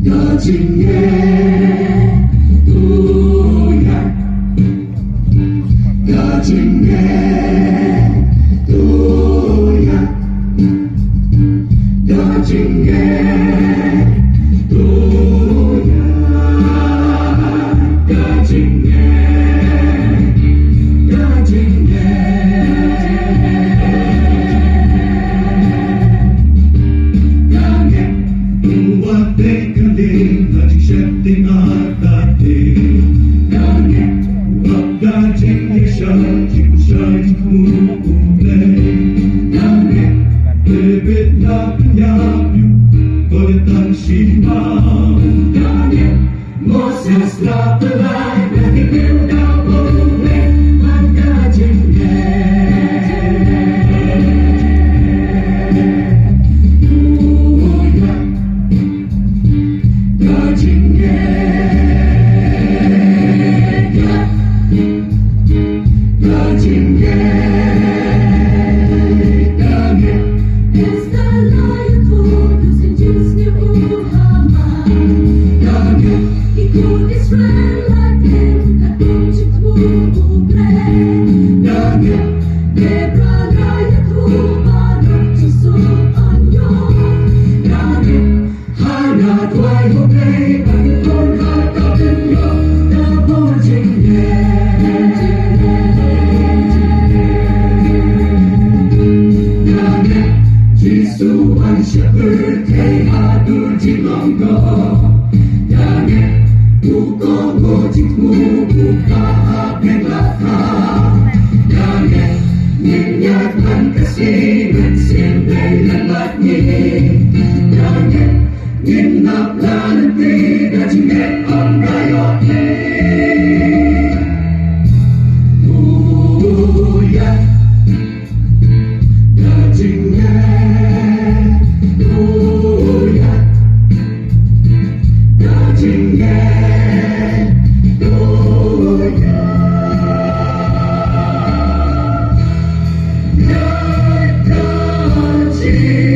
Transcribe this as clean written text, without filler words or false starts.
여진의 도약 여진의 도약 여진의 도약 여진의 Accepting our day. Wag dating siya, di ko siya ikumulay. Bibit na pinyapyo, ko'y tansimang. Moses na palay, nahibiw na bumuli, magkajing Jisuan seperti adur jilonggo Yange uko ngojikmu buka apen laka Yange ninyatkan kasinan sendai lalaknya Yange ninaplah nanti gajinget on rayotnya Uya gajinget See